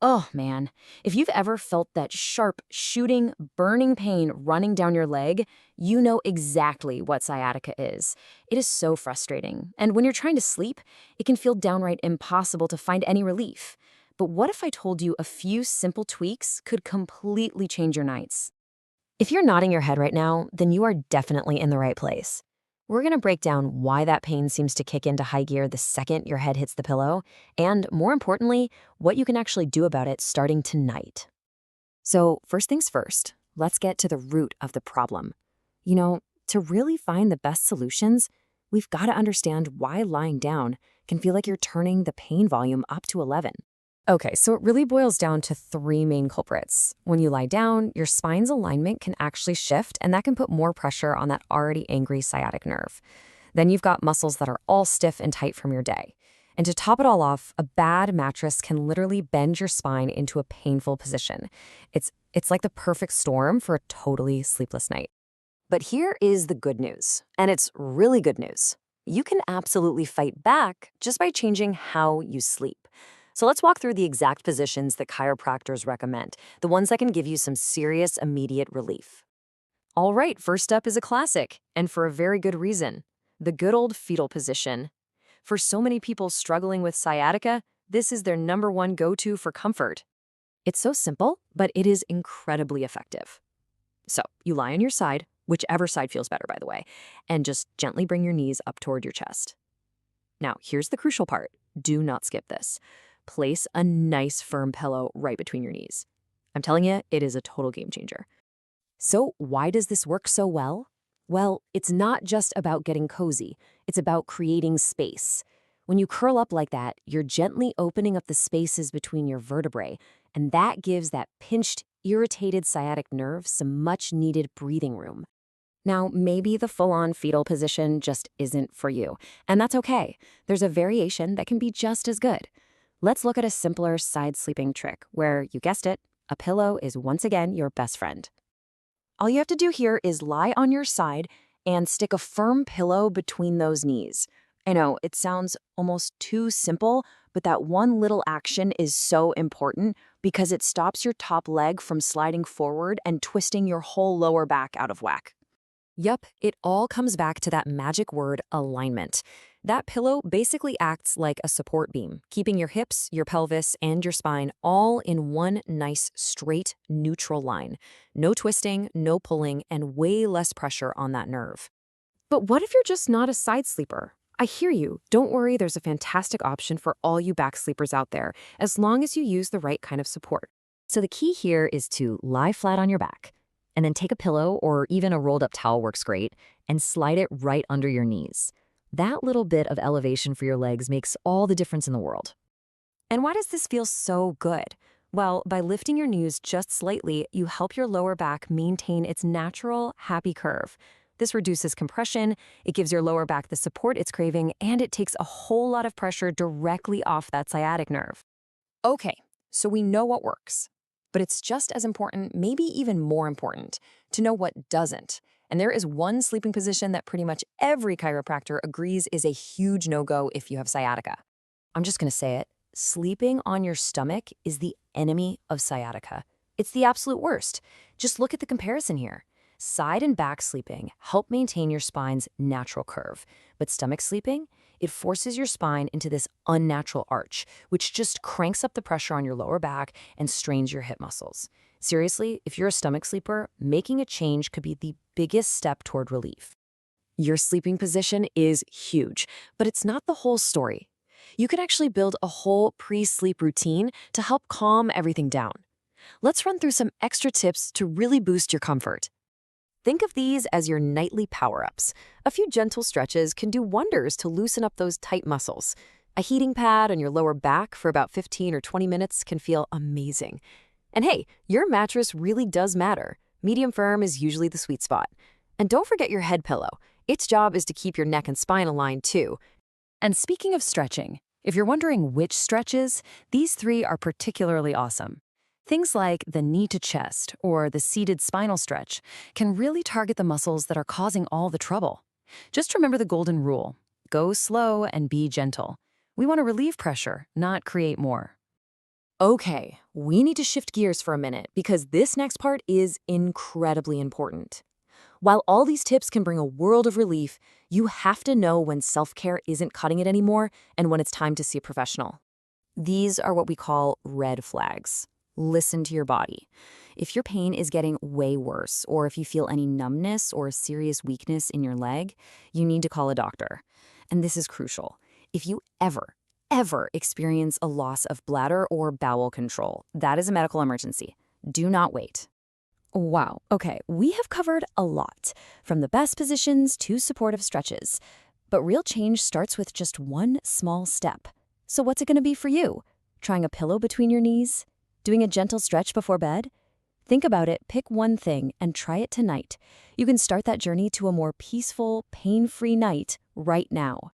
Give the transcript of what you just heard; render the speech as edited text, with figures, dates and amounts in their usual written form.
Oh man, if you've ever felt that sharp, shooting, burning pain running down your leg, you know exactly what sciatica is. It is so frustrating, and when you're trying to sleep, it can feel downright impossible to find any relief. But what if I told you a few simple tweaks could completely change your nights? If you're nodding your head right now, then you are definitely in the right place. We're going to break down why that pain seems to kick into high gear the second your head hits the pillow, and more importantly, what you can actually do about it starting tonight. So, first things first, let's get to the root of the problem. To really find the best solutions, we've got to understand why lying down can feel like you're turning the pain volume up to 11. Okay, so it really boils down to three main culprits. When you lie down, your spine's alignment can actually shift, and that can put more pressure on that already angry sciatic nerve. Then you've got muscles that are all stiff and tight from your day. And to top it all off, a bad mattress can literally bend your spine into a painful position. It's like the perfect storm for a totally sleepless night. But here is the good news, and it's really good news. You can absolutely fight back just by changing how you sleep. So let's walk through the exact positions that chiropractors recommend, the ones that can give you some serious immediate relief. All right, first up is a classic, and for a very good reason, the good old fetal position. For so many people struggling with sciatica, this is their number one go-to for comfort. It's so simple, but it is incredibly effective. So you lie on your side, whichever side feels better, by the way, and just gently bring your knees up toward your chest. Now, here's the crucial part. Do not skip this. Place a nice firm pillow right between your knees. I'm telling you, it is a total game changer. So why does this work so well? Well, it's not just about getting cozy. It's about creating space. When you curl up like that, you're gently opening up the spaces between your vertebrae, and that gives that pinched, irritated sciatic nerve some much-needed breathing room. Now, maybe the full-on fetal position just isn't for you, and that's okay. There's a variation that can be just as good. Let's look at a simpler side sleeping trick where, you guessed it, a pillow is once again your best friend. All you have to do here is lie on your side and stick a firm pillow between those knees. I know, it sounds almost too simple, but that one little action is so important because it stops your top leg from sliding forward and twisting your whole lower back out of whack. Yup, it all comes back to that magic word, alignment. That pillow basically acts like a support beam, keeping your hips, your pelvis, and your spine all in one nice, straight, neutral line. No twisting, no pulling, and way less pressure on that nerve. But what if you're just not a side sleeper? I hear you. Don't worry, there's a fantastic option for all you back sleepers out there, as long as you use the right kind of support. So the key here is to lie flat on your back, and then take a pillow or even a rolled up towel works great, and slide it right under your knees. That little bit of elevation for your legs makes all the difference in the world. And why does this feel so good? Well, by lifting your knees just slightly, you help your lower back maintain its natural, happy curve. This reduces compression, it gives your lower back the support it's craving, and it takes a whole lot of pressure directly off that sciatic nerve. Okay, so we know what works. But it's just as important, maybe even more important, to know what doesn't. And there is one sleeping position that pretty much every chiropractor agrees is a huge no-go if you have sciatica. I'm just going to say it. Sleeping on your stomach is the enemy of sciatica. It's the absolute worst. Just look at the comparison here. Side and back sleeping help maintain your spine's natural curve, but stomach sleeping, it forces your spine into this unnatural arch, which just cranks up the pressure on your lower back and strains your hip muscles. Seriously, if you're a stomach sleeper, making a change could be the biggest step toward relief. Your sleeping position is huge, but it's not the whole story. You can actually build a whole pre-sleep routine to help calm everything down. Let's run through some extra tips to really boost your comfort. Think of these as your nightly power-ups. A few gentle stretches can do wonders to loosen up those tight muscles. A heating pad on your lower back for about 15 or 20 minutes can feel amazing. And hey, your mattress really does matter. Medium firm is usually the sweet spot. And don't forget your head pillow. Its job is to keep your neck and spine aligned too. And speaking of stretching, if you're wondering which stretches, these three are particularly awesome. Things like the knee to chest or the seated spinal stretch can really target the muscles that are causing all the trouble. Just remember the golden rule: go slow and be gentle. We want to relieve pressure, not create more. Okay, we need to shift gears for a minute because this next part is incredibly important. While all these tips can bring a world of relief, you have to know when self-care isn't cutting it anymore and when it's time to see a professional. These are what we call red flags. Listen to your body. If your pain is getting way worse, or if you feel any numbness or serious weakness in your leg, you need to call a doctor. And this is crucial. If you ever experience a loss of bladder or bowel control, that is a medical emergency. Do not wait. Wow, okay, we have covered a lot, from the best positions to supportive stretches. But real change starts with just one small step. So what's it going to be for you? Trying a pillow between your knees? Doing a gentle stretch before bed? Think about it, pick one thing, and try it tonight. You can start that journey to a more peaceful, pain-free night right now.